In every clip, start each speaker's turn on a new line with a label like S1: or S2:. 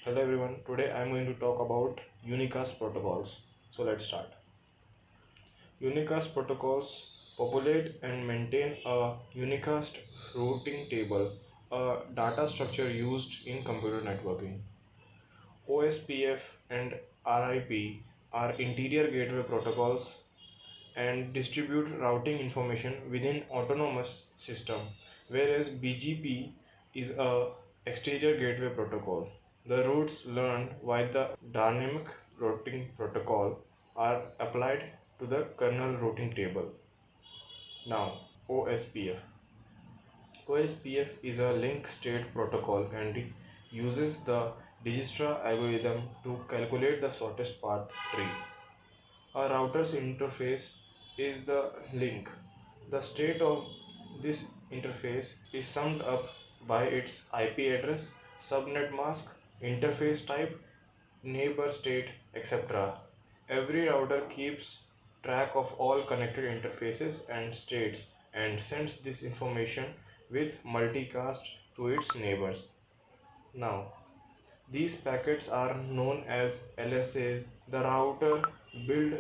S1: Hello everyone, today I am going to talk about Unicast Protocols. So let's start. Unicast Protocols populate and maintain a unicast routing table, a data structure used in computer networking. OSPF and RIP are interior gateway protocols and distribute routing information within autonomous system, whereas BGP is a exterior gateway protocol. The routes learned via the dynamic routing protocol are applied to the kernel routing table. Now, OSPF. OSPF is a link state protocol and it uses the Dijkstra algorithm to calculate the shortest path tree. A router's interface is the link. The state of this interface is summed up by its IP address, subnet mask, interface type, neighbor state, etc. Every router keeps track of all connected interfaces and states and sends this information with multicast to its neighbors. Now, these packets are known as LSAs. The router builds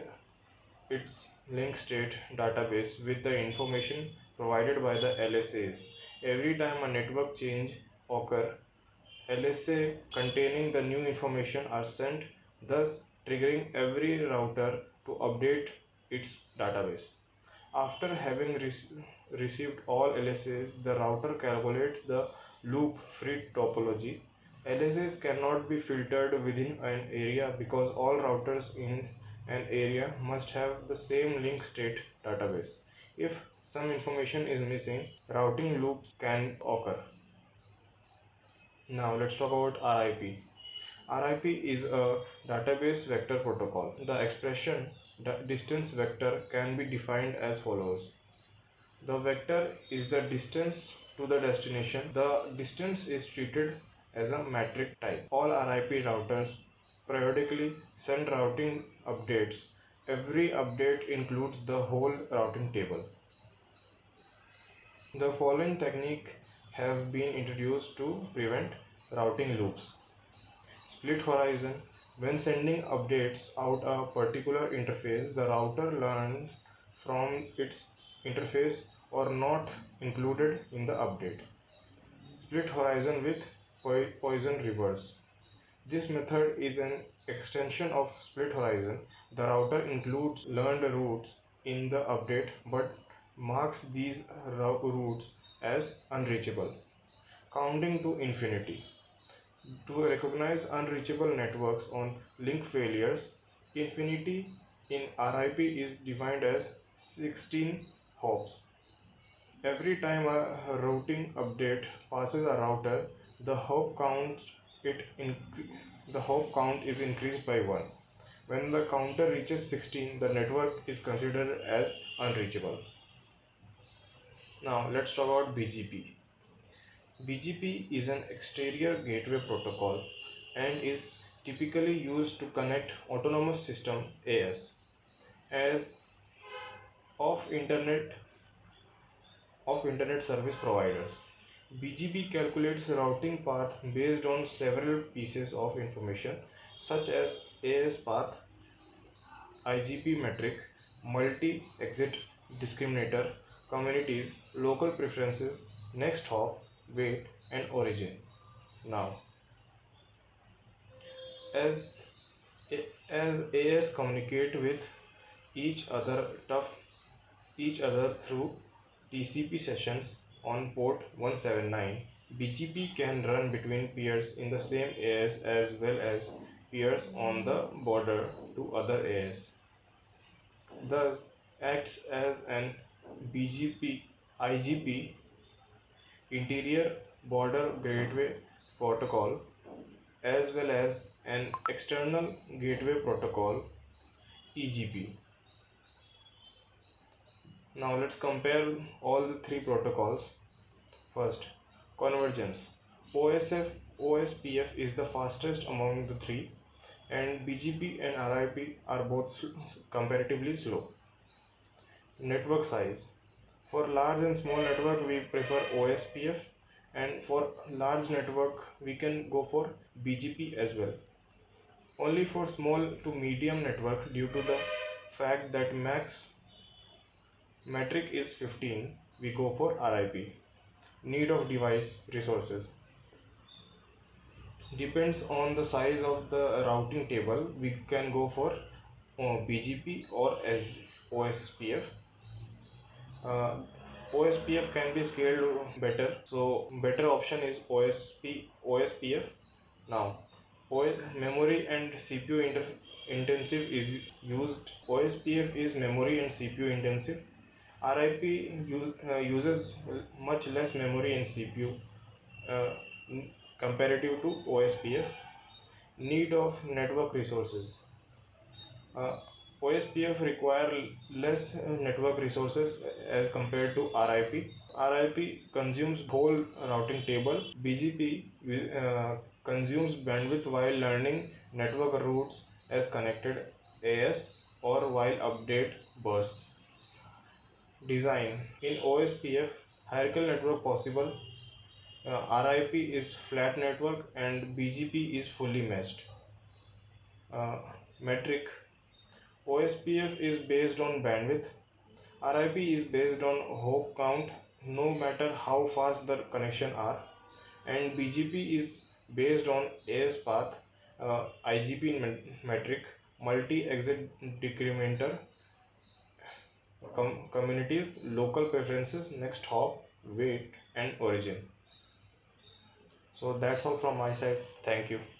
S1: its link state database with the information provided by the LSAs. Every time a network change occurs, LSA containing the new information are sent, thus triggering every router to update its database. After having received all LSAs, the router calculates the loop-free topology. LSAs cannot be filtered within an area because all routers in an area must have the same link state database. If some information is missing, routing loops can occur. Now let's talk about RIP. RIP is a database vector protocol. The expression distance vector can be defined as follows. The vector is the distance to the destination. The distance is treated as a metric type. All RIP routers periodically send routing updates. Every update includes the whole routing table. The following technique have been introduced to prevent routing loops. Split horizon. When sending updates out a particular interface, the router learns from its interface or not included in the update. Split horizon with poison reverse. This method is an extension of split horizon. The router includes learned routes in the update but marks these routes as unreachable. Counting to infinity. To recognize unreachable networks on link failures, infinity in RIP is defined as 16 hops. Every time a routing update passes a router, the hop count is increased by 1. When the counter reaches 16, the network is considered as unreachable. Now let's talk about BGP. BGP is an exterior gateway protocol and is typically used to connect autonomous system AS as of internet service providers. BGP calculates routing path based on several pieces of information such as AS path, IGP metric, multi-exit discriminator, communities, local preferences, next hop, weight, and origin. Now, as AS communicate with each other through TCP sessions on port 179, BGP can run between peers in the same AS as well as peers on the border to other AS. Thus acts as an IGP interior border gateway protocol as well as an external gateway protocol EGP. Now let's compare all the three protocols. First, convergence. OSPF is the fastest among the three and BGP and RIP are both comparatively slow. Network size. For large and small network we prefer OSPF And for large network, we can go for BGP as well. Only for small to medium network, due to the fact that max metric is 15, we go for RIP. Need of device resources depends on the size of the routing table. We can go for BGP or OSPF. uh, OSPF can be scaled better, so better option is OSPF. Now memory and CPU intensive is used. OSPF is memory and CPU intensive. RIP uses much less memory and CPU uh, comparative to OSPF. Need of network resources. uh, OSPF require less network resources as compared to RIP. RIP consumes whole routing table. BGP consumes bandwidth while learning network routes as connected AS or while update bursts. Design in OSPF, hierarchical network possible. RIP is flat network and BGP is fully meshed. Metric OSPF is based on bandwidth. RIP is based on hop count, no matter how fast the connection are. And BGP is based on AS path, IGP metric, multi-exit decrementer, communities, local preferences, next hop, wait, and origin. So that's all from my side. Thank you.